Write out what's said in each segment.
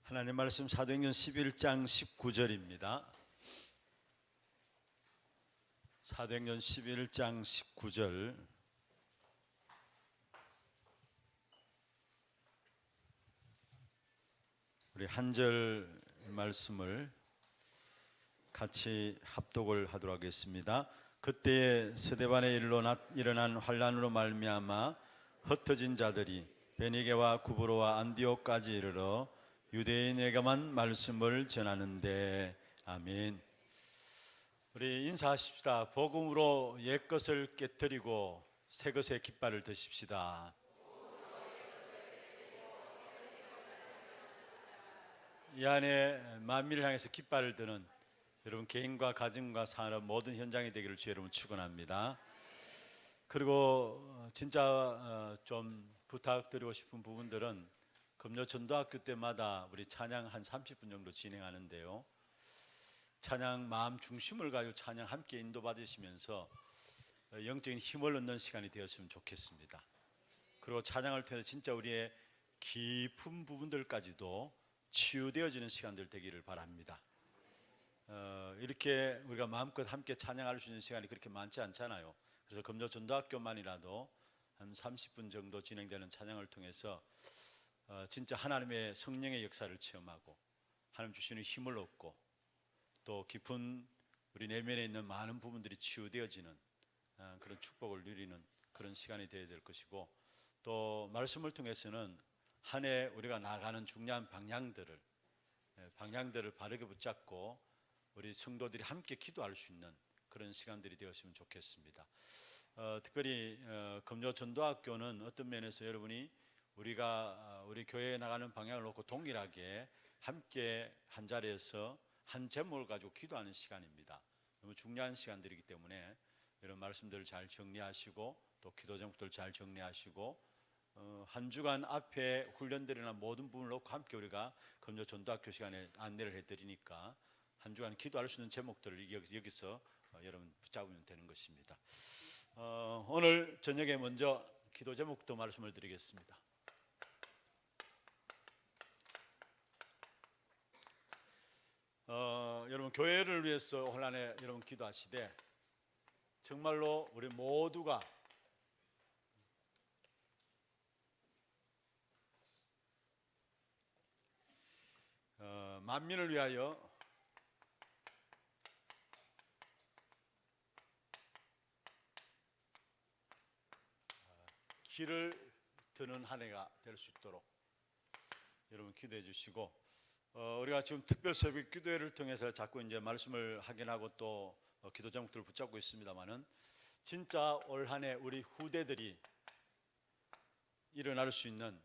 하나님 말씀 사도행전 11장 19절입니다. 사도행전 11장 19절. 우리 한 절 말씀을 같이 합독을 하도록 하겠습니다. 그때에 스데반에 일어난 환란으로 말미암아 흩어진 자들이 베니게와 구브로와 안디옥까지 이르러 유대인에게만 말씀을 전하는데. 아멘. 우리 인사하십시다. 복음으로 옛것을 깨뜨리고 새것의 깃발을 드십시다. 이 안에 만민을 향해서 깃발을 드는 여러분 개인과 가정과 산업 모든 현장이 되기를 주 여러분 축원합니다. 그리고 진짜 좀 부탁드리고 싶은 부분들은 금요 전도학교 때마다 우리 찬양 한 30분 정도 진행하는데요. 찬양 마음 중심을 가지고 찬양 함께 인도받으시면서 영적인 힘을 얻는 시간이 되었으면 좋겠습니다. 그리고 찬양을 통해서 진짜 우리의 깊은 부분들까지도 치유되어지는 시간들 되기를 바랍니다. 이렇게 우리가 마음껏 함께 찬양할 수 있는 시간이 그렇게 많지 않잖아요. 그래서 금요 전도학교만이라도 한 30분 정도 진행되는 찬양을 통해서 진짜 하나님의 성령의 역사를 체험하고 하나님 주시는 힘을 얻고 또 깊은 우리 내면에 있는 많은 부분들이 치유되어지는 그런 축복을 누리는 그런 시간이 되어야 될 것이고, 또 말씀을 통해서는 한 해 우리가 나가는 중요한 방향들을 바르게 붙잡고 우리 성도들이 함께 기도할 수 있는 그런 시간들이 되었으면 좋겠습니다. 특별히 금요 전도학교는 어떤 면에서 여러분이 우리가 우리 교회에 나가는 방향을 놓고 동일하게 함께 한 자리에서 한 제목을 가지고 기도하는 시간입니다. 너무 중요한 시간들이기 때문에 이런 말씀들을 잘 정리하시고 또 기도 제목들 잘 정리하시고 한 주간 앞에 훈련들이나 모든 부분을 놓고 함께 우리가 금요 전도학교 시간에 안내를 해드리니까 한 주간 기도할 수 있는 제목들을 여기서 여러분 붙잡으면 되는 것입니다. 오늘 저녁에 먼저 기도 제목도 말씀을 드리겠습니다. 여러분 교회를 위해서 올 한 해 여러분 기도하시되 정말로 우리 모두가 만민을 위하여 길을 드는 한 해가 될 수 있도록 여러분 기도해 주시고, 우리가 지금 특별 새벽 기도회를 통해서 자꾸 이제 말씀을 확인하고 또 기도 제목들을 붙잡고 있습니다만은 진짜 올 한 해 우리 후대들이 일어날 수 있는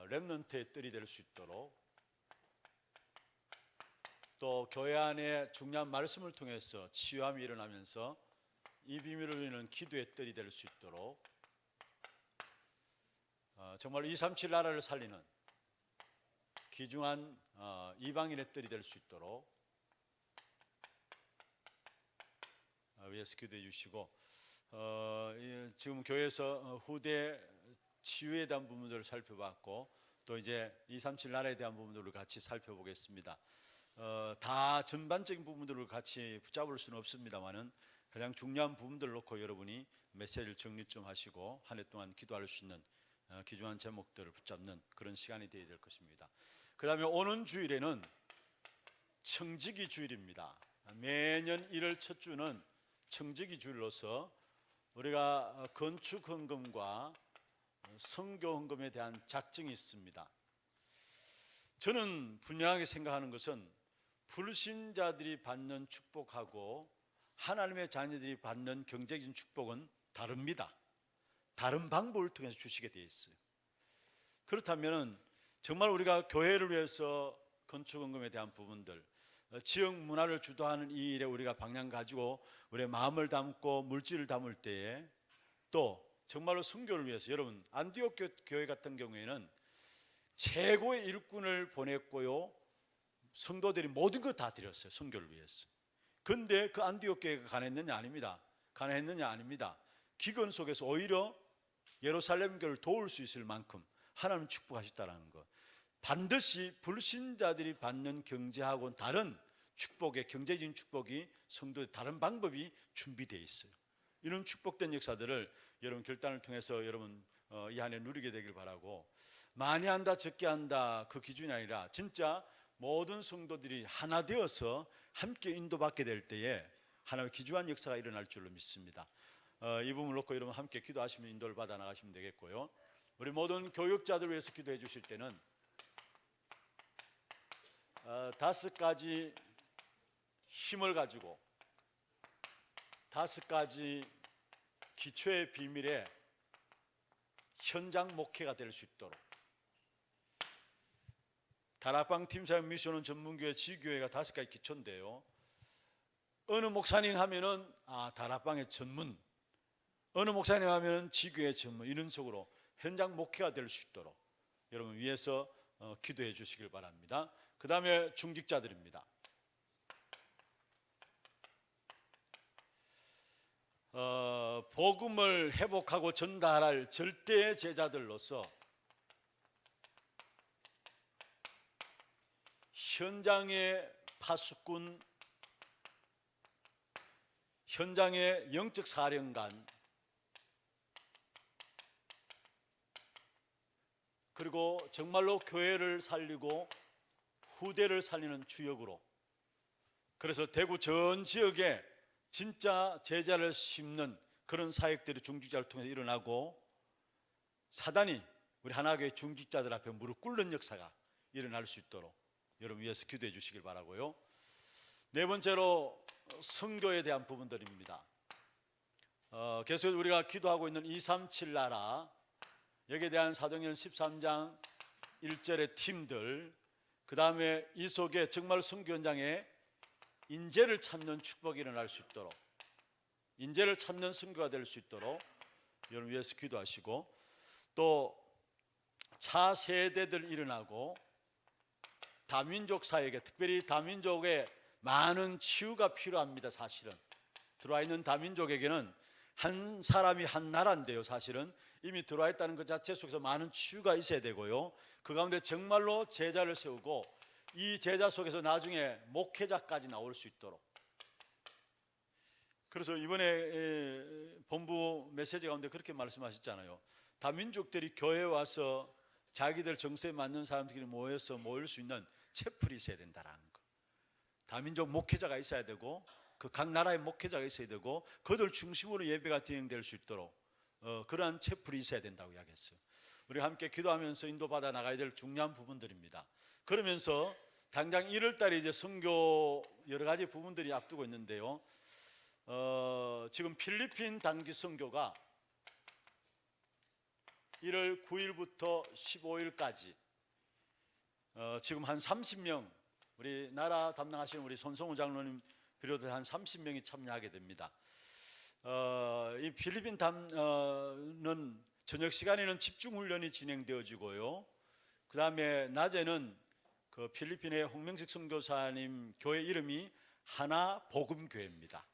렘넌트의 뜰이 될 수 있도록, 또 교회 안에 중요한 말씀을 통해서 치유함이 일어나면서 이 비밀을 누리는 기도의 뜰이 될 수 있도록, 정말 237 나라를 살리는 귀중한 이방인의 뜰이 될 수 있도록 위해서 기도해 주시고, 지금 교회에서 후대 치유에 대한 부분들을 살펴봤고 또 이제 237 나라에 대한 부분들을 같이 살펴보겠습니다. 다 전반적인 부분들을 같이 붙잡을 수는 없습니다만은 가장 중요한 부분들을 놓고 여러분이 메시지를 정리 좀 하시고 한 해 동안 기도할 수 있는 귀중한 제목들을 붙잡는 그런 시간이 되어야 될 것입니다. 그 다음에 오는 주일에는 청지기 주일입니다. 매년 1월 첫 주는 청지기 주일로서 우리가 건축 헌금과 선교 헌금에 대한 작정이 있습니다. 저는 분명하게 생각하는 것은 불신자들이 받는 축복하고 하나님의 자녀들이 받는 경제적인 축복은 다릅니다. 다른 방법을 통해서 주시게 되어 있어요. 그렇다면 정말 우리가 교회를 위해서 건축헌금에 대한 부분들, 지역 문화를 주도하는 이 일에 우리가 방향 가지고 우리의 마음을 담고 물질을 담을 때에, 또 정말로 선교를 위해서, 여러분 안디옥 교회 같은 경우에는 최고의 일꾼을 보냈고요, 성도들이 모든 것 다 드렸어요. 선교를 위해서. 그런데 그 안디옥 교회가 가난했느냐? 아닙니다. 가난했느냐? 아닙니다. 기근 속에서 오히려 예루살렘 교회를 도울 수 있을 만큼 하나님 축복하셨다는 것. 반드시 불신자들이 받는 경제하고는 다른 축복의 경제적인 축복이 성도의 다른 방법이 준비되어 있어요. 이런 축복된 역사들을 여러분 결단을 통해서 여러분 이 한 해 누리게 되길 바라고, 많이 한다 적게 한다 그 기준이 아니라 진짜 모든 성도들이 하나 되어서 함께 인도받게 될 때에 하나님의 기주한 역사가 일어날 줄로 믿습니다. 이 부분을 놓고 여러분 함께 기도하시면 인도를 받아 나가시면 되겠고요. 우리 모든 교육자들 위해서 기도해 주실 때는 5가지 힘을 가지고 5가지 기초의 비밀에 현장 목회가 될 수 있도록, 다락방 팀사역 미션은 전문교회 지교회가 5가지 기초인데요, 어느 목사님 하면은 다락방의 전문, 어느 목사님 하면은 지교회 전문, 이런 식으로 현장 목회가 될 수 있도록 여러분 위해서 기도해 주시길 바랍니다. 그 다음에 중직자들입니다. 복음을 회복하고 전달할 절대 제자들로서 현장의 파수꾼, 현장의 영적 사령관, 그리고 정말로 교회를 살리고 후대를 살리는 주역으로, 그래서 대구 전 지역에 진짜 제자를 심는 그런 사역들이 중직자를 통해서 일어나고, 사단이 우리 하나교회 중직자들 앞에 무릎 꿇는 역사가 일어날 수 있도록 여러분 위해서 기도해 주시길 바라고요. 네 번째로 선교에 대한 부분들입니다. 계속 우리가 기도하고 있는 237 나라, 여기에 대한 사도행전 13장 1절의 팀들, 그 다음에 이 속에 정말 선교 현장에 인재를 찾는 축복이 일어날 수 있도록, 인재를 찾는 선교가 될 수 있도록 여러분 위해서 기도하시고, 또 차세대들 일어나고 다민족 사역에, 특별히 다민족에 많은 치유가 필요합니다. 사실은 들어와 있는 다민족에게는 한 사람이 한 나라인데요, 사실은 이미 들어와 있다는 것 자체 속에서 많은 치유가 있어야 되고요, 그 가운데 정말로 제자를 세우고 이 제자 속에서 나중에 목회자까지 나올 수 있도록. 그래서 이번에 본부 메시지 가운데 그렇게 말씀하셨잖아요. 다민족들이 교회에 와서 자기들 정서에 맞는 사람들끼리 모여서 모일 수 있는 채플이 있어야 된다라는 거. 다민족 목회자가 있어야 되고, 그 각 나라의 목회자가 있어야 되고, 그들 중심으로 예배가 진행될 수 있도록 그러한 채플이 있어야 된다고 이야기했어요. 우리 함께 기도하면서 인도받아 나가야 될 중요한 부분들입니다. 그러면서 당장 1월 달에 이제 선교 여러 가지 부분들이 앞두고 있는데요, 지금 필리핀 단기 선교가 1월 9일부터 15일까지 지금 한 30명, 우리 나라 담당하시는 우리 손성우 장로님 비롯해 한 30명이 참여하게 됩니다. 이 필리핀 는 저녁 시간에는 집중 훈련이 진행되어지고요, 그 다음에 낮에는 그 필리핀의 홍명식 선교사님 교회 이름이 하나복음교회입니다.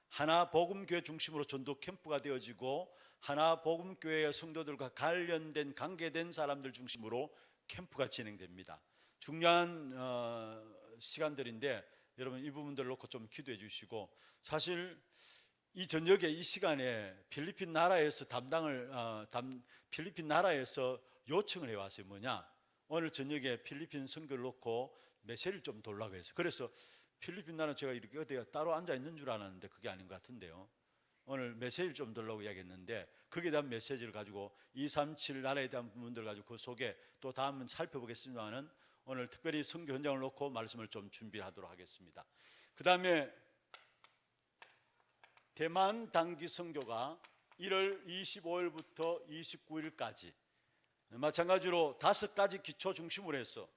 하나복음교회 중심으로 전도 캠프가 되어지고, 하나복음교회의 성도들과 관련된 관계된 사람들 중심으로 캠프가 진행됩니다. 중요한 시간들인데 여러분 이 부분들을 놓고 좀 기도해 주시고, 사실 이 저녁에 이 시간에 필리핀 나라에서 필리핀 나라에서 요청을 해왔어요. 뭐냐, 오늘 저녁에 필리핀 선교를 놓고 메시지를 좀 돌라고 해서. 그래서 필리핀 나라는 제가 이렇게 어디에 따로 앉아 있는 줄 알았는데 그게 아닌 것 같은데요, 오늘 메시지를 좀 돌라고 이야기했는데 거기에 대한 메시지를 가지고 237 나라에 대한 부분들 가지고 그 속에 또 다음은 살펴보겠습니다만은 오늘 특별히 선교 현장을 놓고 말씀을 좀 준비하도록 하겠습니다. 그 다음에 대만 단기 선교가 1월 25일부터 29일까지 마찬가지로 5가지 기초 중심으로 해서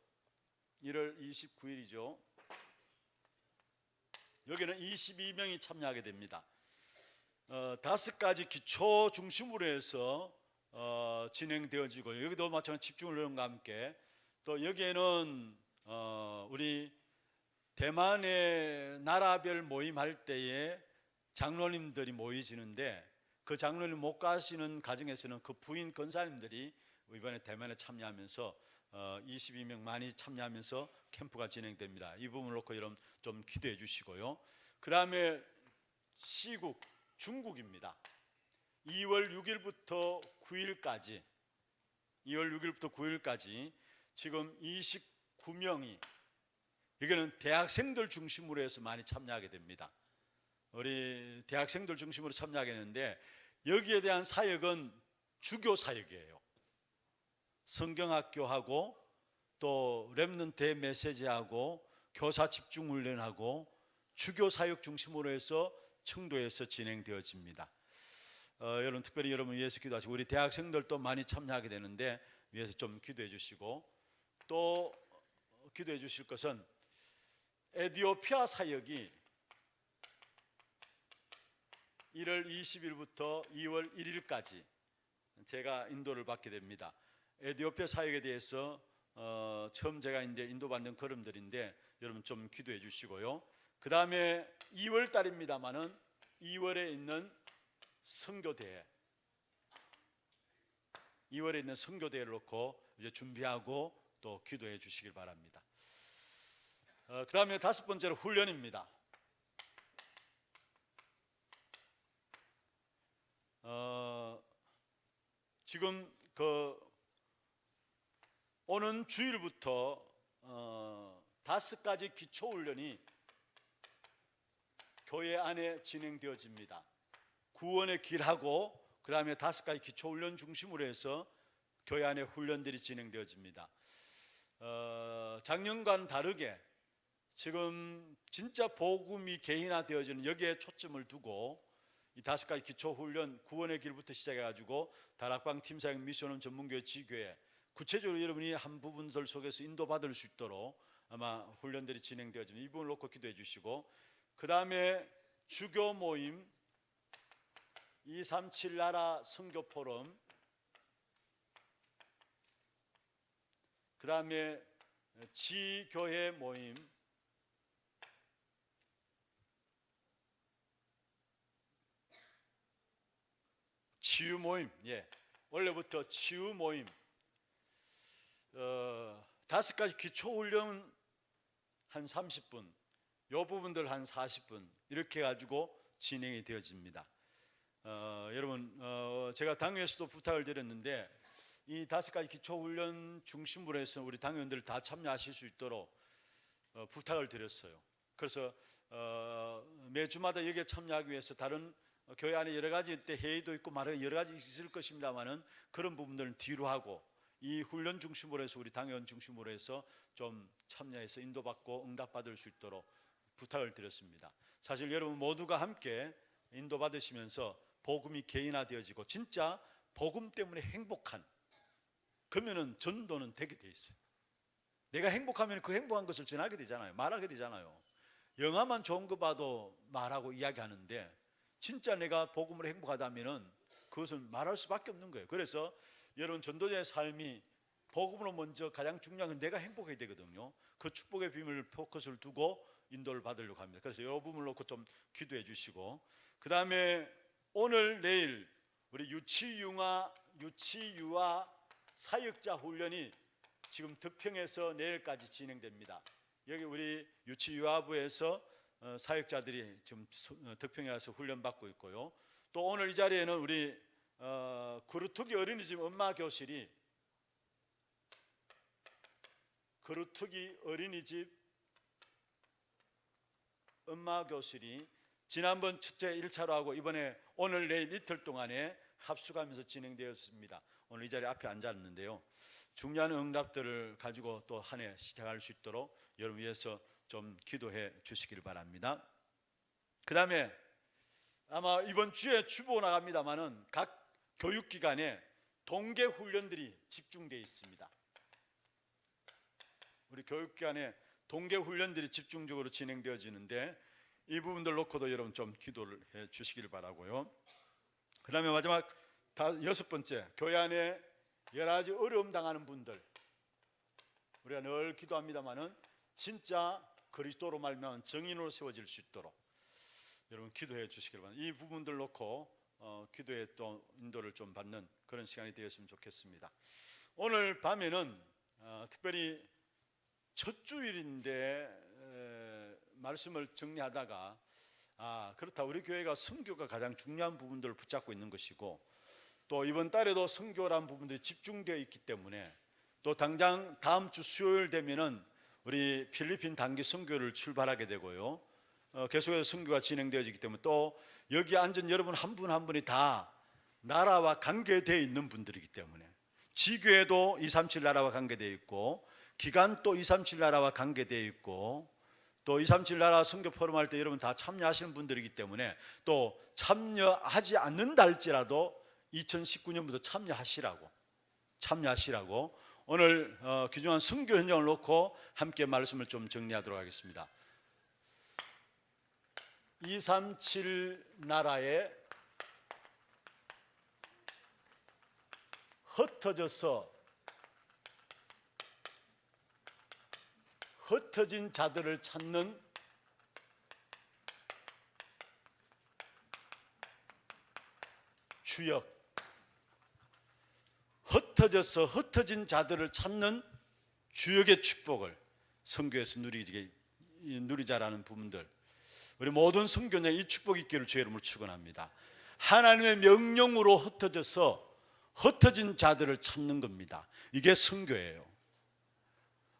1월 29일이죠. 여기는 22명이 참여하게 됩니다. 5가지 기초 중심으로 해서 진행되어지고, 여기도 마찬가지 집중훈련과 함께 또 여기에는 우리 대만의 나라별 모임할 때에 장로님들이 모이시는데, 그 장로님 못 가시는 가정에서는 그 부인 권사님들이 이번에 대만에 참여하면서 22명 많이 참여하면서 캠프가 진행됩니다. 이 부분을 놓고 여러분 좀 기도해 주시고요. 그 다음에 시국 중국입니다. 2월 6일부터 9일까지 지금 29명이, 이거는 대학생들 중심으로 해서 많이 참여하게 됩니다. 우리 대학생들 중심으로 참여하겠는데, 여기에 대한 사역은 주교 사역이에요. 성경학교하고 또 렘넌트 메시지하고 교사 집중 훈련하고 주교 사역 중심으로 해서 청도에서 진행되어집니다. 여러분, 특별히 여러분 위해서 기도하시고, 우리 대학생들도 많이 참여하게 되는데 위해서 좀 기도해 주시고, 또 기도해 주실 것은 에티오피아 사역이 1월 20일부터 2월 1일까지 제가 인도를 받게 됩니다. 에티오피아 사역에 대해서 처음 제가 이제 인도받는 걸음들인데 여러분 좀 기도해 주시고요. 그 다음에 2월 달입니다만은 2월에 있는 선교대회를 놓고 이제 준비하고 또 기도해 주시길 바랍니다. 그 다음에 5번째로 훈련입니다. 지금 오는 주일부터 5가지 기초훈련이 교회 안에 진행되어집니다. 구원의 길하고 그 다음에 5가지 기초훈련 중심으로 해서 교회 안에 훈련들이 진행되어집니다. 작년과는 다르게 지금 진짜 복음이 개인화되어지는 여기에 초점을 두고 이 5가지 기초훈련, 구원의 길부터 시작해가지고 다락방, 팀사역, 미션홈, 전문교회, 지교회, 구체적으로 여러분이 한 부분들 속에서 인도받을 수 있도록 아마 훈련들이 진행되어집니다. 이 부분을 놓고 기도해 주시고, 그 다음에 주교 모임, 237 나라 선교 포럼, 그 다음에 지교회 모임, 치유 모임, 원래부터 치유 모임, 5가지 기초훈련 한 30분, 요 부분들 한 40분 이렇게 가지고 진행이 되어집니다. 여러분, 제가 당회에서도 부탁을 드렸는데 이 5가지 기초훈련 중심으로 해서 우리 당회원들 다 참여하실 수 있도록 부탁을 드렸어요. 그래서 매주마다 여기에 참여하기 위해서 다른 교회 안에 여러 가지 때 회의도 있고 여러 가지 있을 것입니다만은 그런 부분들은 뒤로 하고 이 훈련 중심으로 해서 우리 당회원 중심으로 해서 좀 참여해서 인도받고 응답받을 수 있도록 부탁을 드렸습니다. 사실 여러분 모두가 함께 인도받으시면서 복음이 개인화되어지고 진짜 복음 때문에 행복한, 그러면은 전도는 되게 돼 있어요. 내가 행복하면 그 행복한 것을 전하게 되잖아요. 말하게 되잖아요. 영화만 좋은 거 봐도 말하고 이야기하는데 진짜 내가 복음으로 행복하다면은 그것은 말할 수밖에 없는 거예요. 그래서 여러분 전도자의 삶이 복음으로 먼저 가장 중요한 건 내가 행복해야 되거든요. 그 축복의 비밀 포커스를 두고 인도를 받으려고 합니다. 그래서 이 부분을 놓고 좀 기도해 주시고, 그 다음에 오늘 내일 우리 유치유아 사역자 훈련이 지금 덕평에서 내일까지 진행됩니다. 여기 우리 유치유아부에서 사역자들이 지금 덕평에 와서 훈련받고 있고요. 또 오늘 이 자리에는 우리 그루트기 어린이집 엄마 교실이 지난번 첫째 1차로 하고 이번에 오늘 내일 이틀 동안에 합숙하면서 진행되었습니다. 오늘 이 자리 앞에 앉았는데요. 중요한 응답들을 가지고 또 한 해 시작할 수 있도록 여러분 위해서 좀 기도해 주시길 바랍니다. 그 다음에 아마 이번 주에 주보 나갑니다만은 각 교육기관에 동계 훈련들이 집중되어 있습니다. 우리 교육기관에 동계 훈련들이 집중적으로 진행되어지는데 이 부분들 놓고도 여러분 좀 기도를 해 주시길 바라고요. 그 다음에 마지막 6번째, 교회 안에 여러 가지 어려움 당하는 분들, 우리가 늘 기도합니다마는 진짜 그리스도로 말미암은 정인으로 세워질 수 있도록 여러분 기도해 주시길 바랍니다. 이 부분들 놓고 기도의 또 인도를 좀 받는 그런 시간이 되었으면 좋겠습니다. 오늘 밤에는 특별히 첫 주일인데 말씀을 정리하다가 그렇다, 우리 교회가 선교가 가장 중요한 부분들을 붙잡고 있는 것이고, 또 이번 달에도 선교라는 부분들이 집중되어 있기 때문에, 또 당장 다음 주 수요일 되면은 우리 필리핀 단기 선교를 출발하게 되고요, 계속해서 선교가 진행되어지기 때문에, 또 여기 앉은 여러분 한 분 한 분이 다 나라와 관계되어 있는 분들이기 때문에, 지교회도 237 나라와 관계되어 있고, 기간도 237 나라와 관계되어 있고, 또 237 나라 선교 포럼 할 때 여러분 다 참여하시는 분들이기 때문에, 또 참여하지 않는다 할지라도 2019년부터 참여하시라고 오늘 귀중한 선교 현장을 놓고 함께 말씀을 좀 정리하도록 하겠습니다. 237 나라에 흩어진 자들을 찾는 주역, 흩어진 자들을 찾는 주역의 축복을 선교에서 누리자라는 부분들, 우리 모든 선교nhân 이 축복이 있기를 주의 이름으로 축원합니다. 하나님의 명령으로 흩어진 자들을 찾는 겁니다. 이게 선교예요.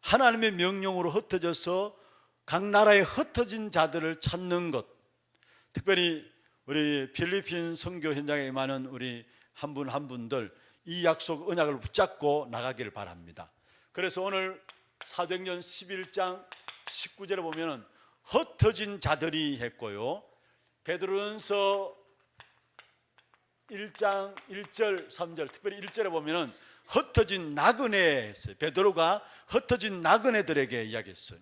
하나님의 명령으로 흩어져서 각 나라에 흩어진 자들을 찾는 것, 특별히 우리 필리핀 선교 현장에 임하는 우리 한 분 한 분들 이 약속 언약을 붙잡고 나가기를 바랍니다. 그래서 오늘 사도행전 11장 19절에 보면은 흩어진 자들이 했고요, 베드로전서 1장 1절 3절, 특별히 1절에 보면은 흩어진 나그네 했어요. 베드로가 흩어진 나그네들에게 이야기했어요.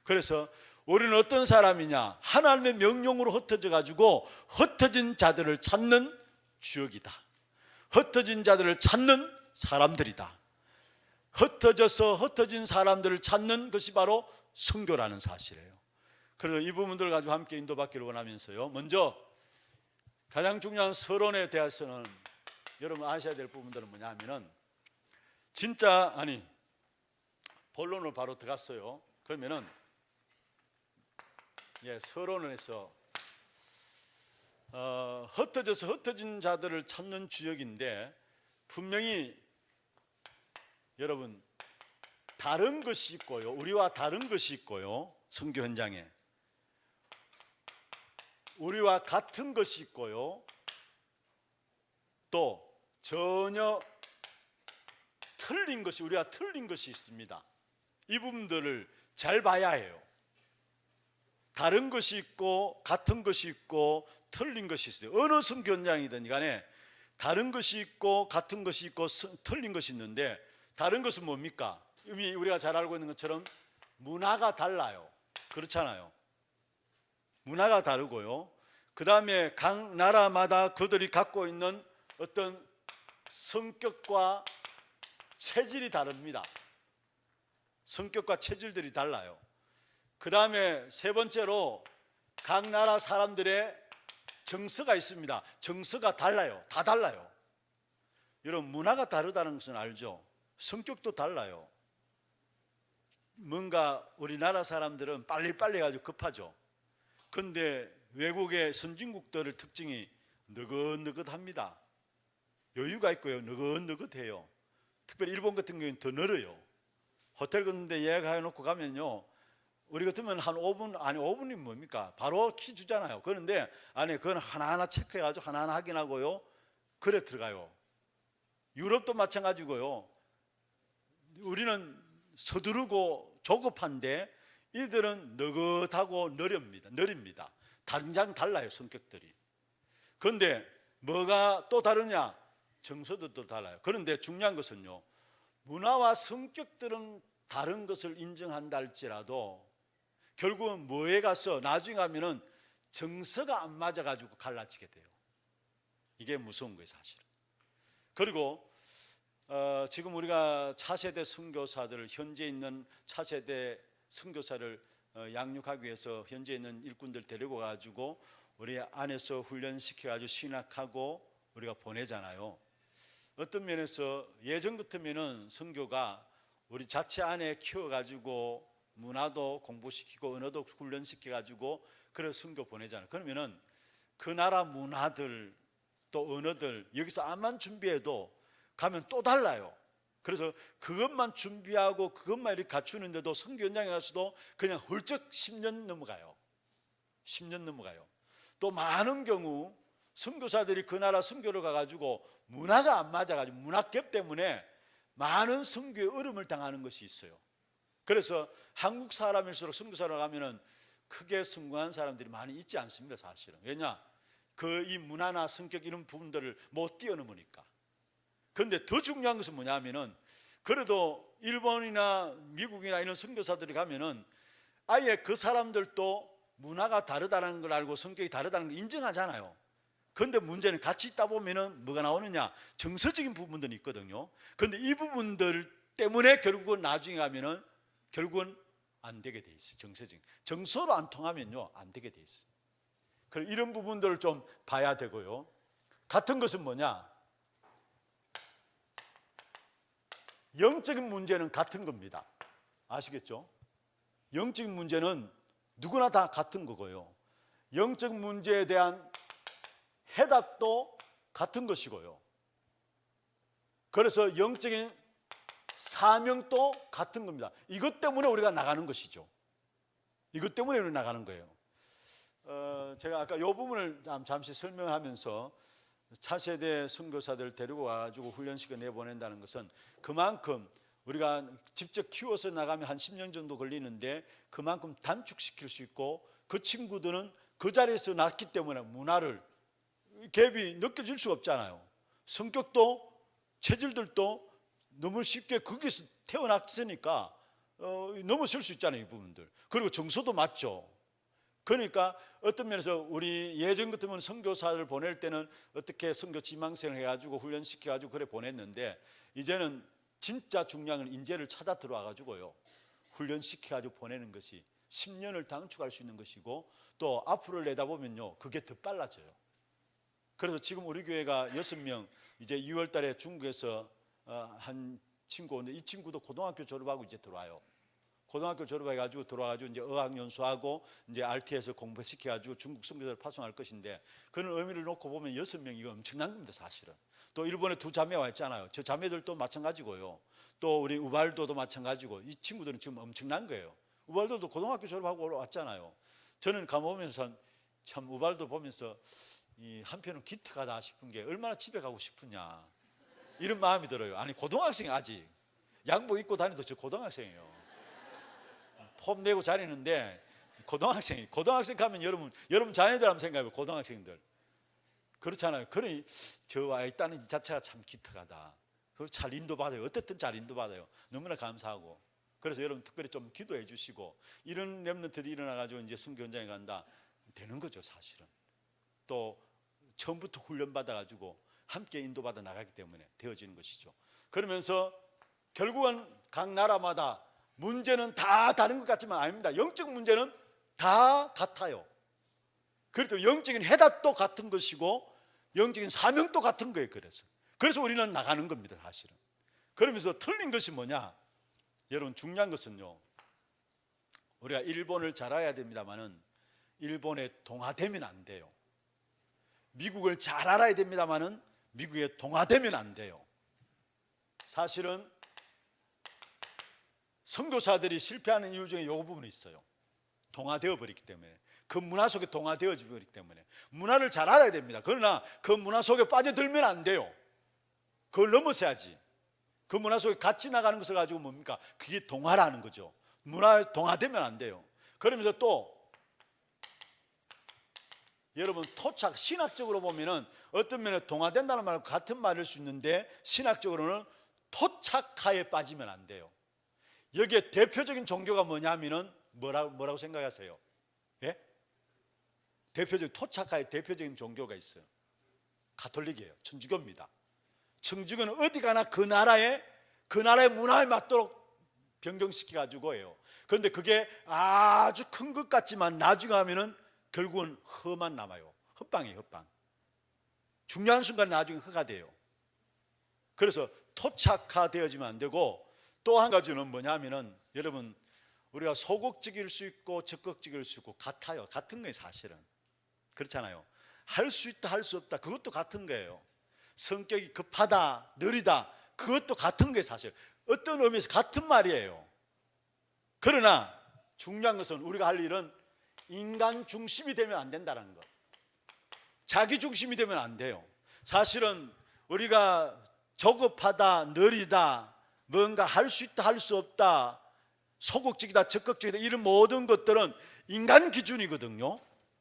그래서 우리는 어떤 사람이냐, 하나님의 명령으로 흩어져 가지고 흩어진 자들을 찾는 주역이다. 흩어진 자들을 찾는 사람들이다. 흩어진 사람들을 찾는 것이 바로 선교라는 사실이에요. 그래서 이 부분들을 가지고 함께 인도받기를 원하면서요, 먼저 가장 중요한 서론에 대해서는 여러분 아셔야 될 부분들은 뭐냐면은, 본론으로 바로 들어갔어요. 그러면은 서론에서 흩어진 자들을 찾는 주역인데, 분명히 여러분 다른 것이 있고요, 우리와 다른 것이 있고요, 선교 현장에 우리와 같은 것이 있고요, 또 전혀 우리와 틀린 것이 있습니다. 이 부분들을 잘 봐야 해요. 다른 것이 있고 같은 것이 있고 틀린 것이 있어요. 어느 선교 현장이든 간에 다른 것이 있고 같은 것이 있고 틀린 것이 있는데, 다른 것은 뭡니까? 이미 우리가 잘 알고 있는 것처럼 문화가 달라요. 그렇잖아요. 문화가 다르고요, 그 다음에 각 나라마다 그들이 갖고 있는 어떤 성격과 체질이 다릅니다. 성격과 체질들이 달라요. 그 다음에 세 번째로 각 나라 사람들의 정서가 있습니다. 정서가 달라요. 다 달라요. 여러분 문화가 다르다는 것은 알죠? 성격도 달라요. 뭔가 우리나라 사람들은 빨리빨리 해가지고 급하죠. 그런데 외국의 선진국들의 특징이 느긋느긋합니다. 여유가 있고요, 느긋느긋해요. 특별히 일본 같은 경우는 더 늘어요. 호텔 같은 데 예약해놓고 가면요, 우리 같으면 한 5분, 아니 5분이 뭡니까? 바로 키 주잖아요. 그런데 안에 그건 하나하나 체크해가지고 하나하나 확인하고요, 그래 들어가요. 유럽도 마찬가지고요. 우리는 서두르고 조급한데 이들은 느긋하고 느립니다. 당장 달라요, 성격들이. 그런데 뭐가 또 다르냐? 정서도 또 달라요. 그런데 중요한 것은요, 문화와 성격들은 다른 것을 인정한다 할지라도 결국은 뭐에 가서 나중에 가면은 정서가 안 맞아가지고 갈라지게 돼요. 이게 무서운 거예요, 사실은. 그리고 지금 우리가 차세대 선교사들을, 현재 있는 차세대 선교사를 양육하기 위해서 현재 있는 일꾼들 데리고 가지고 우리 안에서 훈련시켜 가지고 신학하고 우리가 보내잖아요. 어떤 면에서 예전 같으면은 선교가 우리 자체 안에 키워가지고 문화도 공부시키고 언어도 훈련시켜가지고 그래서 선교 보내잖아요. 그러면은 그 나라 문화들 또 언어들 여기서 암만 준비해도 가면 또 달라요. 그래서 그것만 준비하고 그것만 이렇게 갖추는데도 선교 현장에 가서도 그냥 훌쩍 10년 넘어가요. 10년 넘어가요. 또 많은 경우 선교사들이 그 나라 선교를 가가지고 문화가 안 맞아가지고 문화갭 때문에 많은 선교의 어려움을 당하는 것이 있어요. 그래서 한국 사람일수록 선교사로 가면은 크게 성공한 사람들이 많이 있지 않습니다, 사실은. 왜냐? 그 이 문화나 성격 이런 부분들을 못 뛰어넘으니까. 그런데 더 중요한 것은 뭐냐면은 그래도 일본이나 미국이나 이런 선교사들이 가면은 아예 그 사람들도 문화가 다르다는 걸 알고 성격이 다르다는 걸 인정하잖아요. 그런데 문제는 같이 있다 보면은 뭐가 나오느냐? 정서적인 부분들이 있거든요. 그런데 이 부분들 때문에 결국은 나중에 가면은 결국은 안 되게 돼 있어요. 정서로 안 통하면요 안 되게 돼 있어요. 그래서 이런 부분들을 좀 봐야 되고요. 같은 것은 뭐냐? 영적인 문제는 같은 겁니다. 아시겠죠? 영적인 문제는 누구나 다 같은 거고요. 영적 문제에 대한 해답도 같은 것이고요. 그래서 영적인 사명도 같은 겁니다. 이것 때문에 우리가 나가는 것이죠. 이것 때문에 우리가 나가는 거예요. 제가 아까 이 부분을 잠시 설명하면서 차세대 선교사들 데리고 와가지고 훈련시켜 내보낸다는 것은 그만큼 우리가 직접 키워서 나가면 한 10년 정도 걸리는데 그만큼 단축시킬 수 있고 그 친구들은 그 자리에서 낳기 때문에 문화를 갭이 느껴질 수 없잖아요. 성격도 체질들도 너무 쉽게 거기서 태어났으니까 넘어설 수 있잖아요, 이 부분들. 그리고 정서도 맞죠. 그러니까 어떤 면에서 우리 예전 같으면 선교사를 보낼 때는 어떻게 선교 지망생을 해가지고 훈련시켜가지고 그래 보냈는데 이제는 진짜 중요한 건 인재를 찾아 들어와가지고요 훈련시켜가지고 보내는 것이 10년을 단축할 수 있는 것이고 또 앞으로를 내다보면요 그게 더 빨라져요. 그래서 지금 우리 교회가 6명 이제 2월 달에 중국에서 한 친구 오는데 이 친구도 고등학교 졸업하고 이제 들어와요. 고등학교 졸업해가지고 들어와가지고 이제 어학연수하고 이제 RT에서 공부시켜가지고 중국 선교사를 파송할 것인데 그런 의미를 놓고 보면 6명 이거 엄청난 겁니다, 사실은. 또 일본에 두 자매와 있잖아요. 저 자매들도 마찬가지고요. 또 우리 우발도도 마찬가지고 이 친구들은 지금 엄청난 거예요. 우발도도 고등학교 졸업하고 왔잖아요. 저는 가보면서 참 우발도 보면서 이 한편은 기특하다 싶은 게 얼마나 집에 가고 싶으냐 이런 마음이 들어요. 아니 고등학생이 아직 양복 입고 다니도 저 고등학생이에요. 폼 내고 다니는데 고등학생 가면 여러분 자녀들 한번 생각해요. 고등학생들 그렇잖아요. 그러니 저와 있다는 이 자체가 참 기특하다. 그걸 잘 인도받아요. 어쨌든 잘 인도받아요. 너무나 감사하고. 그래서 여러분 특별히 좀 기도해 주시고 이런 렘넌트들이 일어나가지고 이제 선교 현장에 간다 되는 거죠, 사실은. 또 처음부터 훈련받아가지고 함께 인도받아 나가기 때문에 되어지는 것이죠. 그러면서 결국은 각 나라마다 문제는 다 다른 것 같지만 아닙니다. 영적 문제는 다 같아요. 그래도 영적인 해답도 같은 것이고 영적인 사명도 같은 거예요. 그래서 우리는 나가는 겁니다, 사실은. 그러면서 틀린 것이 뭐냐? 여러분 중요한 것은요. 우리가 일본을 잘 알아야 됩니다만은 일본에 동화되면 안 돼요. 미국을 잘 알아야 됩니다만은 미국에 동화되면 안 돼요. 사실은 선교사들이 실패하는 이유 중에 이 부분이 있어요. 동화되어 버렸기 때문에 그 문화 속에 동화되어 버렸기 때문에 문화를 잘 알아야 됩니다. 그러나 그 문화 속에 빠져들면 안 돼요. 그걸 넘어서야지. 그 문화 속에 같이 나가는 것을 가지고 뭡니까? 그게 동화라는 거죠. 문화에 동화되면 안 돼요. 그러면서 또 여러분 토착 신학적으로 보면은 어떤 면에 동화된다는 말과 같은 말일 수 있는데 신학적으로는 토착하에 빠지면 안 돼요. 여기에 대표적인 종교가 뭐냐면은 뭐라고 생각하세요? 예? 토착하에 대표적인 종교가 있어요. 가톨릭이에요. 천주교입니다. 천주교는 어디 가나 그 나라의 문화에 맞도록 변경시켜 가지고 해요. 그런데 그게 아주 큰 것 같지만 나중에 하면은 결국은 흙만 남아요. 흙방이에요, 흙방. 중요한 순간 나중에 흙가 돼요. 그래서 토착화되어지면 안 되고 또 한 가지는 뭐냐면은 여러분, 우리가 소극적일 수 있고 적극적일 수 있고 같아요. 같은 거예요 사실은. 그렇잖아요. 할 수 있다 할 수 없다 그것도 같은 거예요. 성격이 급하다 느리다 그것도 같은 거예요 사실. 어떤 의미에서 같은 말이에요. 그러나 중요한 것은 우리가 할 일은 인간 중심이 되면 안 된다는 것. 자기 중심이 되면 안 돼요. 사실은 우리가 조급하다 느리다 뭔가 할 수 있다 할 수 없다 소극적이다 적극적이다 이런 모든 것들은 인간 기준이거든요.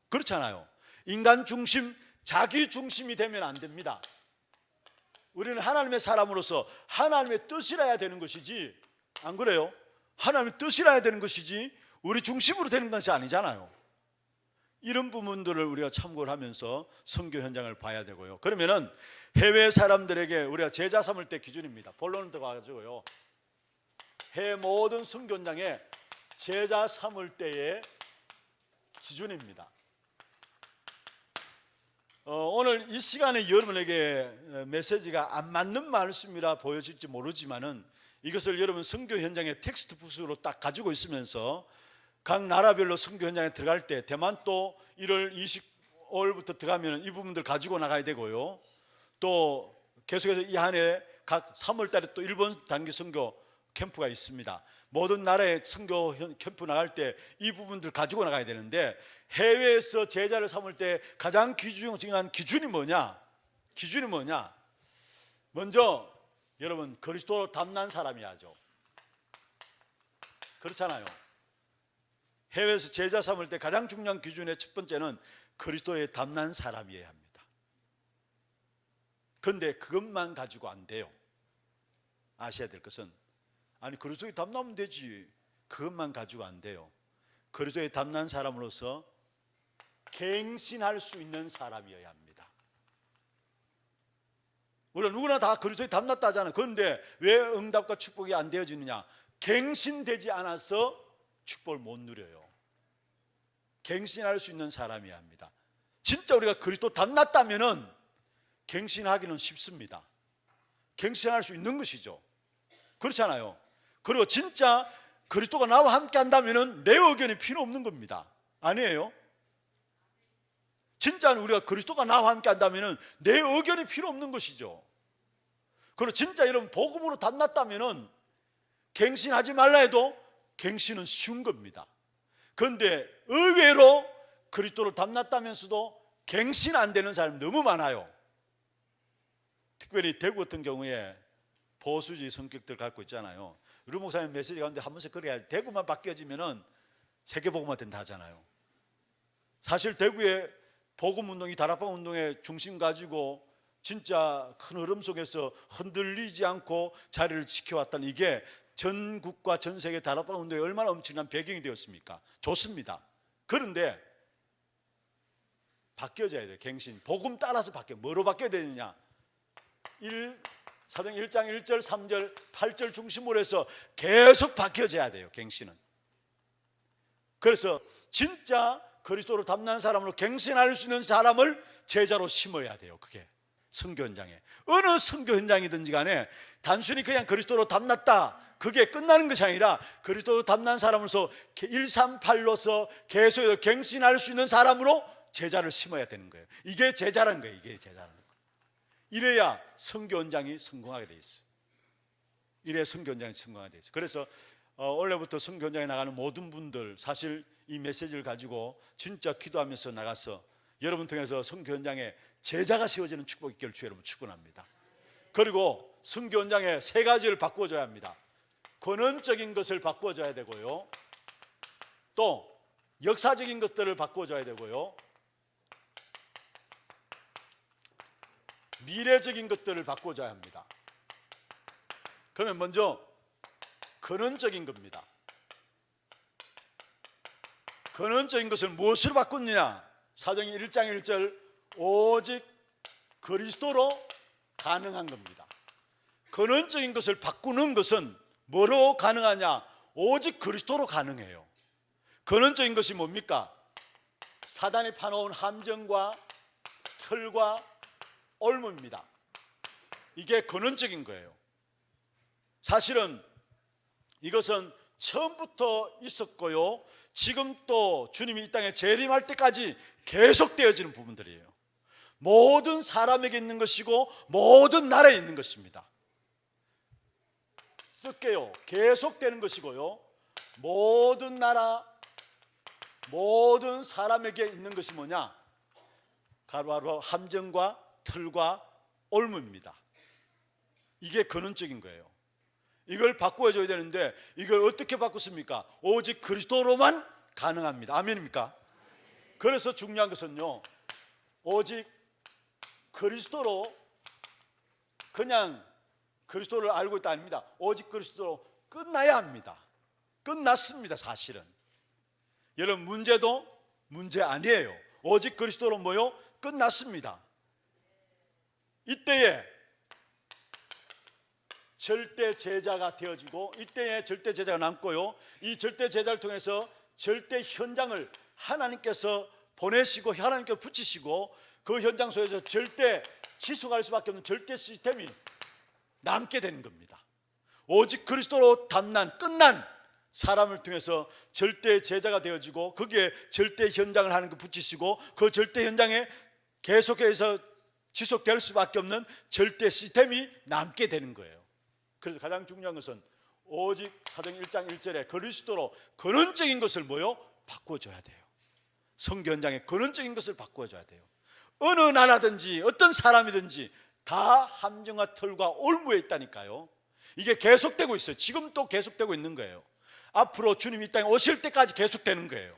그렇잖아요. 인간 중심 자기 중심이 되면 안 됩니다. 우리는 하나님의 사람으로서 하나님의 뜻이라야 되는 것이지, 안 그래요? 하나님의 뜻이라야 되는 것이지 우리 중심으로 되는 것이 아니잖아요. 이런 부분들을 우리가 참고를 하면서 선교 현장을 봐야 되고요. 그러면은 해외 사람들에게 우리가 제자 삼을 때 기준입니다. 본론을 들어가지고요. 해외 모든 선교 현장에 제자 삼을 때의 기준입니다. 오늘 이 시간에 여러분에게 메시지가 안 맞는 말씀이라 보여질지 모르지만은 이것을 여러분 선교 현장의 텍스트 부스로 딱 가지고 있으면서 각 나라별로 선교 현장에 들어갈 때 대만 또 1월 25일부터 들어가면 이 부분들 가지고 나가야 되고요. 또 계속해서 이 한 해 각 3월 달에 또 일본 단기 선교 캠프가 있습니다. 모든 나라에 선교 캠프 나갈 때 이 부분들 가지고 나가야 되는데 해외에서 제자를 삼을 때 가장 중요한 기준이 뭐냐? 기준이 뭐냐? 먼저 여러분 그리스도로 담난 사람이야죠. 그렇잖아요. 해외에서 제자 삼을 때 가장 중요한 기준의 첫 번째는 그리스도에 담난 사람이어야 합니다. 그런데 그것만 가지고 안 돼요. 아셔야 될 것은 아니 그리스도에 담나면 되지 그것만 가지고 안 돼요. 그리스도에 담난 사람으로서 갱신할 수 있는 사람이어야 합니다. 우리가 누구나 다 그리스도에 담났다 하잖아요. 그런데 왜 응답과 축복이 안 되어지느냐? 갱신되지 않아서 축복을 못 누려요. 갱신할 수 있는 사람이어야 합니다. 진짜 우리가 그리스도 담났다면은 갱신하기는 쉽습니다. 갱신할 수 있는 것이죠. 그렇잖아요. 그리고 진짜 그리스도가 나와 함께 한다면은 내 의견이 필요 없는 겁니다. 아니에요? 진짜 우리가 그리스도가 나와 함께 한다면은 내 의견이 필요 없는 것이죠. 그리고 진짜 여러분 복음으로 담났다면은 갱신하지 말라 해도 갱신은 쉬운 겁니다. 그런데 의외로 그리스도를 담났다면서도 갱신 안 되는 사람이 너무 많아요. 특별히 대구 같은 경우에 보수주의 성격들 갖고 있잖아요. 우리 목사님 메시지 가운데 한 번씩 그래야 대구만 바뀌어지면은 세계복음화 된다 하잖아요. 사실 대구의 복음운동이 다락방 운동의 중심 가지고 진짜 큰 흐름 속에서 흔들리지 않고 자리를 지켜왔던 이게 전국과 전 세계 다락방 운동에 얼마나 엄청난 배경이 되었습니까? 좋습니다. 그런데 바뀌어져야 돼요. 갱신 복음 따라서 바뀌어. 뭐로 바뀌어야 되느냐? 사도행 1장 1절 3절 8절 중심으로 해서 계속 바뀌어져야 돼요. 갱신은. 그래서 진짜 그리스도로 담난 사람으로 갱신할 수 있는 사람을 제자로 심어야 돼요. 그게 선교 현장에 어느 선교 현장이든지 간에 단순히 그냥 그리스도로 담났다 그게 끝나는 것이 아니라 그리스도로 담난 사람으로서 138로서 계속 갱신할 수 있는 사람으로 제자를 심어야 되는 거예요. 이게 제자라는 거예요. 이게 제자라는 거예요. 이래야 선교 현장이 성공하게 돼 있어요. 이래야 선교 현장이 성공하게 돼 있어요. 그래서 원래부터 선교 현장에 나가는 모든 분들 사실 이 메시지를 가지고 진짜 기도하면서 나가서 여러분 통해서 선교 현장에 제자가 세워지는 축복이 있기를 주 여러분 축원합니다. 그리고 선교 현장에 세 가지를 바꿔줘야 합니다. 근원적인 것을 바꿔줘야 되고요. 또 역사적인 것들을 바꿔줘야 되고요. 미래적인 것들을 바꿔줘야 합니다. 그러면 먼저 근원적인 겁니다. 근원적인 것을 무엇으로 바꾸느냐? 사도행 1장 1절 오직 그리스도로 가능한 겁니다. 근원적인 것을 바꾸는 것은 뭐로 가능하냐? 오직 그리스도로 가능해요. 근원적인 것이 뭡니까? 사단이 파놓은 함정과 틀과 올무입니다. 이게 근원적인 거예요. 사실은 이것은 처음부터 있었고요, 지금 또 주님이 이 땅에 재림할 때까지 계속되어지는 부분들이에요. 모든 사람에게 있는 것이고 모든 나라에 있는 것입니다. 쓸게요. 계속되는 것이고요, 모든 나라, 모든 사람에게 있는 것이 뭐냐? 바로 함정과 틀과 올무입니다. 이게 근원적인 거예요. 이걸 바꾸어줘야 되는데 이걸 어떻게 바꾸습니까? 오직 그리스도로만 가능합니다. 아멘입니까? 그래서 중요한 것은요, 오직 그리스도로, 그냥 그리스도를 알고 있다 아닙니다. 오직 그리스도로 끝나야 합니다. 끝났습니다. 사실은 여러분, 문제도 문제 아니에요. 오직 그리스도로 뭐요? 끝났습니다. 이때에 절대 제자가 되어지고, 이때에 절대 제자가 남고요, 이 절대 제자를 통해서 절대 현장을 하나님께서 보내시고 하나님께서 붙이시고, 그 현장 속에서 절대 지속할 수밖에 없는 절대 시스템이 남게 되는 겁니다. 오직 그리스도로 담난 끝난 사람을 통해서 절대 제자가 되어지고, 거기에 절대 현장을 하는 거 붙이시고, 그 절대 현장에 계속해서 지속될 수밖에 없는 절대 시스템이 남게 되는 거예요. 그래서 가장 중요한 것은 오직 사도행 1장 1절에 그리스도로 근원적인 것을 뭐요? 바꿔줘야 돼요. 선교 현장의 근원적인 것을 바꿔줘야 돼요. 어느 나라든지 어떤 사람이든지 다 함정과 털과 올무에 있다니까요. 이게 계속되고 있어요. 지금 또 계속되고 있는 거예요. 앞으로 주님이 이 땅에 오실 때까지 계속되는 거예요.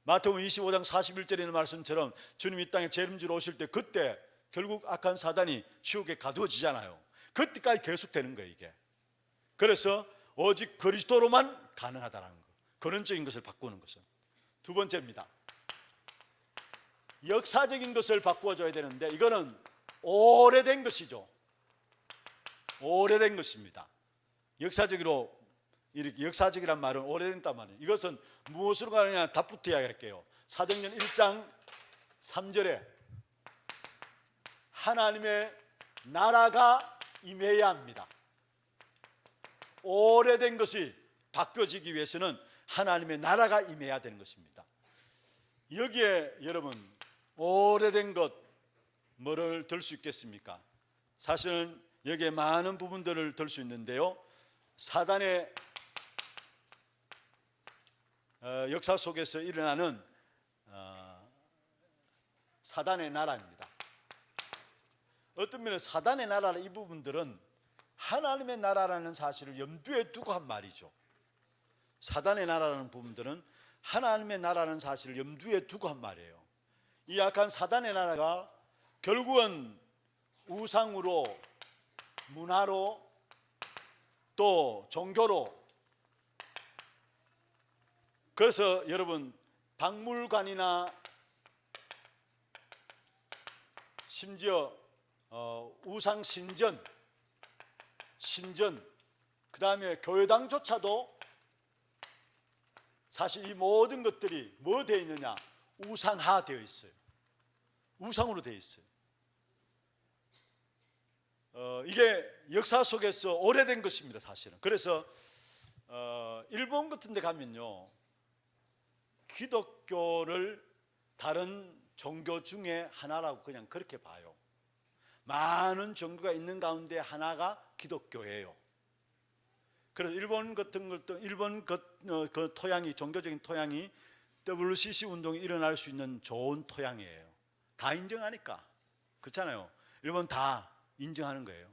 마태복음 25장 41절에 있는 말씀처럼 주님이 이 땅에 재림지로 오실 때, 그때 결국 악한 사단이 지옥에 가두어지잖아요. 그때까지 계속되는 거예요, 이게. 그래서 오직 그리스도로만 가능하다는 거, 근원적인 것을 바꾸는 것은. 두 번째입니다. 역사적인 것을 바꾸어줘야 되는데, 이거는 오래된 것이죠. 오래된 것입니다. 역사적으로, 이렇게 역사적이란 말은 오래된단 말이에요. 이것은 무엇으로 가느냐 답부터 이야기할게요. 사도행전 1장 3절에 하나님의 나라가 임해야 합니다. 오래된 것이 바뀌어지기 위해서는 하나님의 나라가 임해야 되는 것입니다. 여기에 여러분, 오래된 것 뭐를 들 수 있겠습니까? 사실은 여기에 많은 부분들을 들 수 있는데요, 사단의 역사 속에서 일어나는 사단의 나라입니다. 어떤 면에서 사단의 나라는, 이 부분들은 하나님의 나라라는 사실을 염두에 두고 한 말이죠. 사단의 나라라는 부분들은 하나님의 나라라는 사실을 염두에 두고 한 말이에요. 이 약한 사단의 나라가 결국은 우상으로, 문화로, 또 종교로, 그래서 여러분, 박물관이나 심지어 우상 신전, 그 다음에 교회당조차도 사실 이 모든 것들이 뭐 되어 있느냐? 우상화 되어 있어요. 우상으로 되어 있어요. 이게 역사 속에서 오래된 것입니다, 사실은. 그래서 일본 같은 데 가면요, 기독교를 다른 종교 중에 하나라고 그냥 그렇게 봐요. 많은 종교가 있는 가운데 하나가 기독교예요. 그래서 일본 같은 것도, 일본 그 토양이, 종교적인 토양이 WCC 운동이 일어날 수 있는 좋은 토양이에요. 다 인정하니까. 그렇잖아요. 일본 다 인정하는 거예요.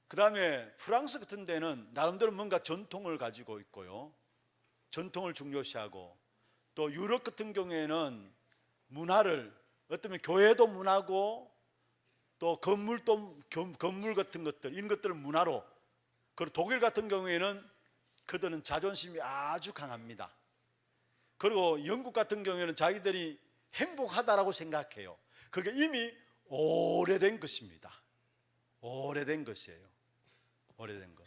그 다음에 프랑스 같은 데는 나름대로 뭔가 전통을 가지고 있고요, 전통을 중요시하고, 또 유럽 같은 경우에는 문화를, 어쩌면 교회도 문화고, 또 건물 같은 것들, 이런 것들을 문화로, 그리고 독일 같은 경우에는 그들은 자존심이 아주 강합니다. 그리고 영국 같은 경우에는 자기들이 행복하다라고 생각해요. 그게 이미 오래된 것입니다. 오래된 것이에요. 오래된 것.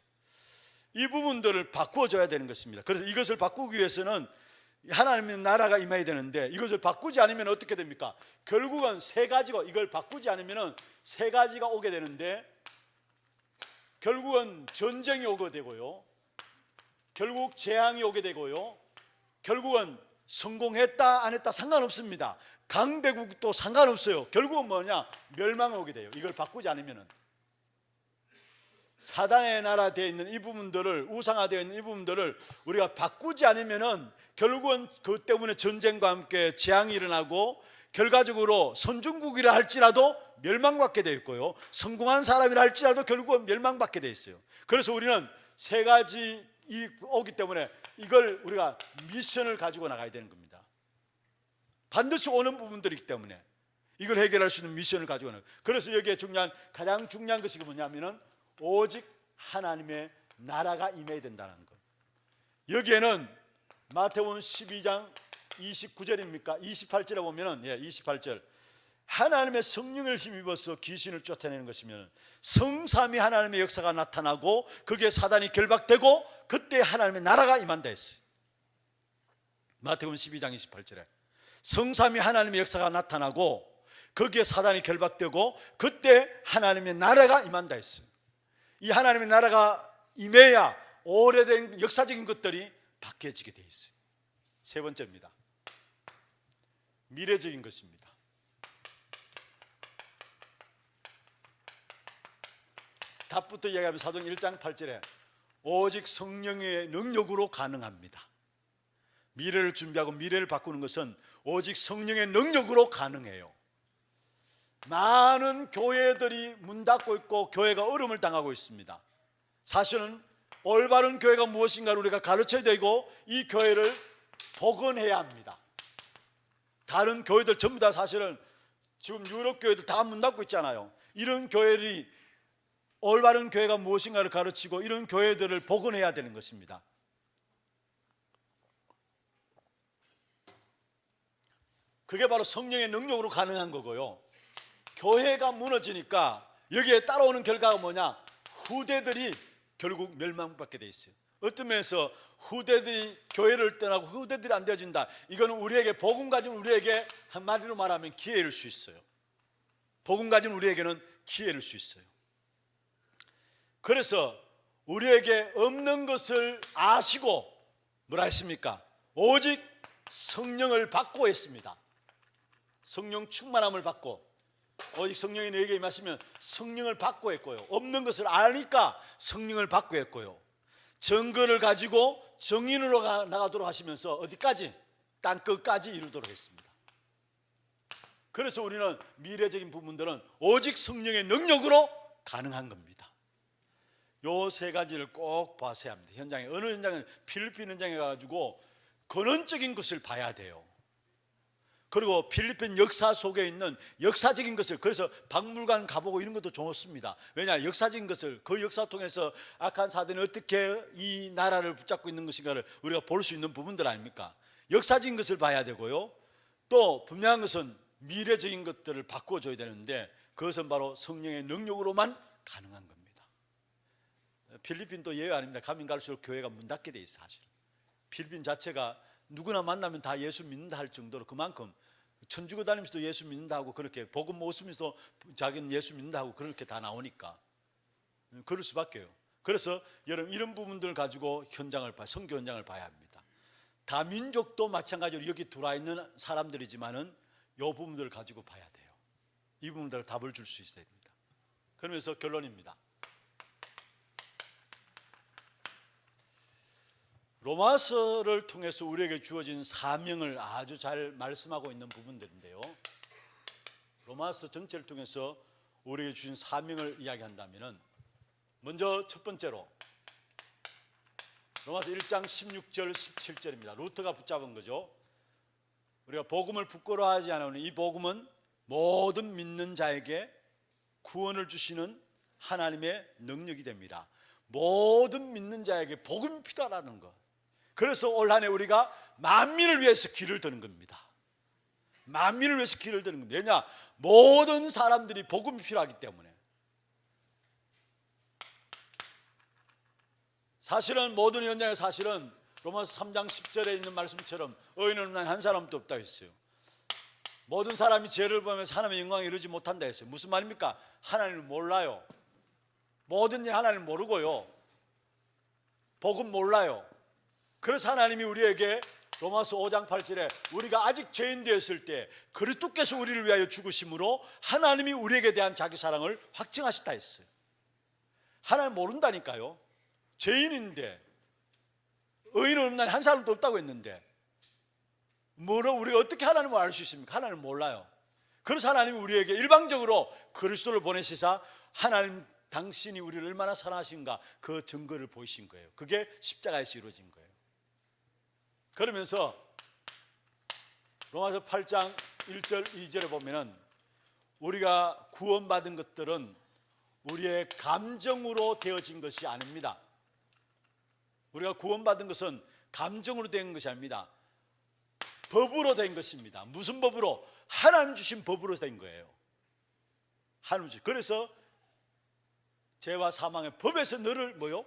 이 부분들을 바꾸어줘야 되는 것입니다. 그래서 이것을 바꾸기 위해서는 하나님의 나라가 임해야 되는데, 이것을 바꾸지 않으면 어떻게 됩니까? 결국은 세 가지가, 이걸 바꾸지 않으면 세 가지가 오게 되는데, 결국은 전쟁이 오게 되고요, 결국 재앙이 오게 되고요, 결국은 성공했다 안 했다 상관없습니다. 강대국도 상관없어요. 결국은 뭐냐? 멸망이 오게 돼요. 이걸 바꾸지 않으면은. 사단의 나라 되어 있는 이 부분들을, 우상화되어 있는 이 부분들을 우리가 바꾸지 않으면은 결국은 그 때문에 전쟁과 함께 재앙이 일어나고, 결과적으로 선진국이라 할지라도 멸망받게 되어 있고요, 성공한 사람이라 할지라도 결국은 멸망받게 되어 있어요. 그래서 우리는 세 가지 오기 때문에 이걸 우리가 미션을 가지고 나가야 되는 겁니다. 반드시 오는 부분들이기 때문에 이걸 해결할 수 있는 미션을 가지고 나가요. 그래서 여기에 가장 중요한 것이 뭐냐면은 오직 하나님의 나라가 임해야 된다는 거예요. 여기에는 마태복음 12장 29절입니까? 28절에 보면은 28절, 하나님의 성령을 힘입어서 귀신을 쫓아내는 것이면 성삼위 하나님의 역사가 나타나고 거기에 사단이 결박되고 그때 하나님의 나라가 임한다 했어요. 마태복음 12장 28절에 성삼위 하나님의 역사가 나타나고 거기에 사단이 결박되고 그때 하나님의 나라가 임한다 했어요. 이 하나님의 나라가 임해야 오래된 역사적인 것들이 바뀌어지게 돼 있어요. 세 번째입니다. 미래적인 것입니다. 답부터 이야기하면 사도행 1장 8절에 오직 성령의 능력으로 가능합니다. 미래를 준비하고 미래를 바꾸는 것은 오직 성령의 능력으로 가능해요. 많은 교회들이 문 닫고 있고 교회가 어려움을 당하고 있습니다. 사실은 올바른 교회가 무엇인가를 우리가 가르쳐야 되고 이 교회를 복원해야 합니다. 다른 교회들 전부 다 사실은 지금 유럽 교회들 다 문 닫고 있잖아요. 이런 교회들이 올바른 교회가 무엇인가를 가르치고 이런 교회들을 복원해야 되는 것입니다. 그게 바로 성령의 능력으로 가능한 거고요, 교회가 무너지니까 여기에 따라오는 결과가 뭐냐? 후대들이 결국 멸망받게 돼 있어요. 어떤 면에서 후대들이 교회를 떠나고 후대들이 안 되어진다, 이거는 우리에게, 복음 가진 우리에게 한마디로 말하면 기회일 수 있어요. 복음 가진 우리에게는 기회일 수 있어요. 그래서 우리에게 없는 것을 아시고 뭐라 했습니까? 오직 성령을 받고 했습니다. 성령 충만함을 받고, 오직 성령이 너에게 임하시면 성령을 받고 했고요, 없는 것을 아니까 성령을 받고 했고요, 증거를 가지고 정인으로 나가도록 하시면서 어디까지? 땅끝까지 이루도록 했습니다. 그래서 우리는 미래적인 부분들은 오직 성령의 능력으로 가능한 겁니다. 요 세 가지를 꼭 봐야 합니다. 현장에, 어느 현장은 필리핀 현장에 가가지고 근원적인 것을 봐야 돼요. 그리고 필리핀 역사 속에 있는 역사적인 것을, 그래서 박물관 가보고 이런 것도 좋습니다. 왜냐? 역사적인 것을, 그 역사 통해서 악한 사단이 어떻게 이 나라를 붙잡고 있는 것인가를 우리가 볼 수 있는 부분들 아닙니까? 역사적인 것을 봐야 되고요, 또 분명한 것은 미래적인 것들을 바꿔줘야 되는데 그것은 바로 성령의 능력으로만 가능한 겁니다. 필리핀도 예외 아닙니다. 가면 갈수록 교회가 문 닫게 돼 있어요. 사실 필리핀 자체가 누구나 만나면 다 예수 믿는다 할 정도로 그만큼 천주교 다니면서도 예수 믿는다 하고, 그렇게 복음 못 쓰면서 자기는 예수 믿는다 하고 그렇게 다 나오니까 그럴 수밖에요. 그래서 여러분, 이런 부분들을 가지고 현장을 선교 현장을 봐야 합니다. 다민족도 마찬가지로 여기 들어와 있는 사람들이지만은 이 부분들을 가지고 봐야 돼요. 이 부분들을 답을 줄 수 있어야 됩니다. 그러면서 결론입니다. 로마서를 통해서 우리에게 주어진 사명을 아주 잘 말씀하고 있는 부분들인데요, 로마서 전체를 통해서 우리에게 주신 사명을 이야기한다면, 먼저 첫 번째로 로마서 1장 16절 17절입니다. 루터가 붙잡은 거죠. 우리가 복음을 부끄러워하지 않으면 이 복음은 모든 믿는 자에게 구원을 주시는 하나님의 능력이 됩니다. 모든 믿는 자에게 복음이 필요하다는 것. 그래서 올 한 해 우리가 만민을 위해서 길을 드는 겁니다. 만민을 위해서 길을 드는 겁니다. 왜냐? 모든 사람들이 복음이 필요하기 때문에. 사실은 모든 현장에 사실은 로마서 3장 10절에 있는 말씀처럼 의인은 한 사람도 없다 했어요. 모든 사람이 죄를 범하면서 하나님의 영광에 이르지 못한다 했어요. 무슨 말입니까? 하나님을 몰라요. 모든 일 하나님을 모르고요, 복음 몰라요. 그래서 하나님이 우리에게 로마서 5장 8절에 우리가 아직 죄인 되었을 때 그리스도께서 우리를 위하여 죽으심으로 하나님이 우리에게 대한 자기 사랑을 확증하셨다 했어요. 하나님 모른다니까요. 죄인인데, 의인은 없나니 한 사람도 없다고 했는데 우리가 어떻게 하나님을 알 수 있습니까? 하나님을 몰라요. 그래서 하나님이 우리에게 일방적으로 그리스도를 보내시사 하나님 당신이 우리를 얼마나 사랑하신가 그 증거를 보이신 거예요. 그게 십자가에서 이루어진 거예요. 그러면서 로마서 8장 1절 2절에 보면은 우리가 구원받은 것들은 우리의 감정으로 되어진 것이 아닙니다. 우리가 구원받은 것은 감정으로 된 것이 아닙니다. 법으로 된 것입니다. 무슨 법으로? 하나님 주신 법으로 된 거예요. 하나님 주신. 그래서 죄와 사망의 법에서 너를 뭐요?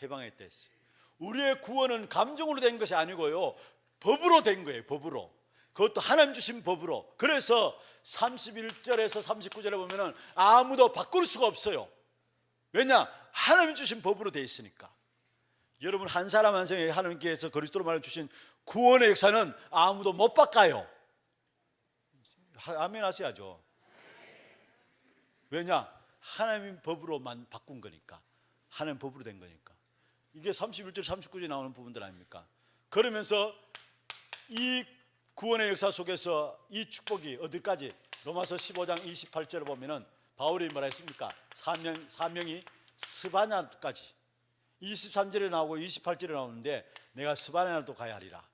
해방했다 했어요. 우리의 구원은 감정으로 된 것이 아니고요, 법으로 된 거예요. 법으로. 그것도 하나님 주신 법으로. 그래서 31절에서 39절에 보면은 아무도 바꿀 수가 없어요. 왜냐? 하나님 주신 법으로 되어 있으니까. 여러분, 한 사람 한 사람에게 하나님께서 그리스도로 말해 주신 구원의 역사는 아무도 못 바꿔요. 아멘 하셔야죠. 왜냐? 하나님 법으로만 바꾼 거니까. 하나님 법으로 된 거니까. 이게 31절 39절에 나오는 부분들 아닙니까? 그러면서 이 구원의 역사 속에서 이 축복이 어디까지? 로마서 15장 28절을 보면은 바울이 뭐라 했습니까? 사명이 스바냐까지. 23절에 나오고 28절에 나오는데 내가 스바냐도 가야 하리라.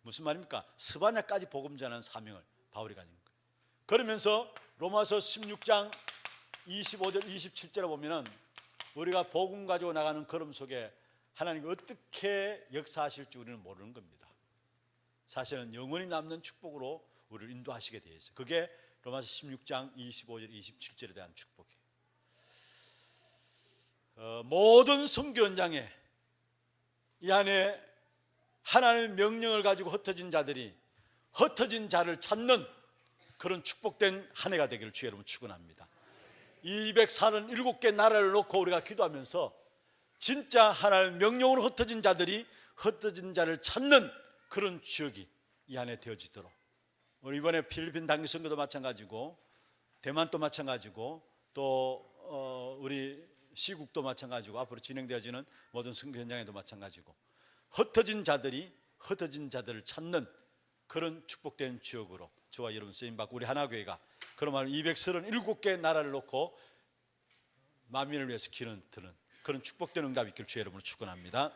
무슨 말입니까? 스바냐까지 복음 전하는 사명을 바울이 가진 거예요. 그러면서 로마서 16장 25절 27절에 보면은 우리가 복음 가지고 나가는 걸음 속에 하나님이 어떻게 역사하실지 우리는 모르는 겁니다. 사실은 영원히 남는 축복으로 우리를 인도하시게 되어 있어요. 그게 로마서 16장 25절 27절에 대한 축복이에요. 모든 선교 현장에 이 안에 하나님의 명령을 가지고 흩어진 자들이 흩어진 자를 찾는 그런 축복된 한 해가 되기를 주의 이름으로 축원합니다. 247개 나라를 놓고 우리가 기도하면서 진짜 하나님의 명령으로 흩어진 자들이 흩어진 자를 찾는 그런 지역이 이 안에 되어지도록, 우리 이번에 필리핀 단기 선교도 마찬가지고 대만도 마찬가지고 또 우리 시국도 마찬가지고 앞으로 진행되어지는 모든 선교 현장에도 마찬가지고 흩어진 자들이 흩어진 자들을 찾는 그런 축복된 지역으로 저와 여러분 쓰임받고 우리 하나교회가 그런 237개 나라를 놓고 만민을 위해서 기는 드는 그런 축복된 응답이 있기를 주의 이름으로 축원합니다.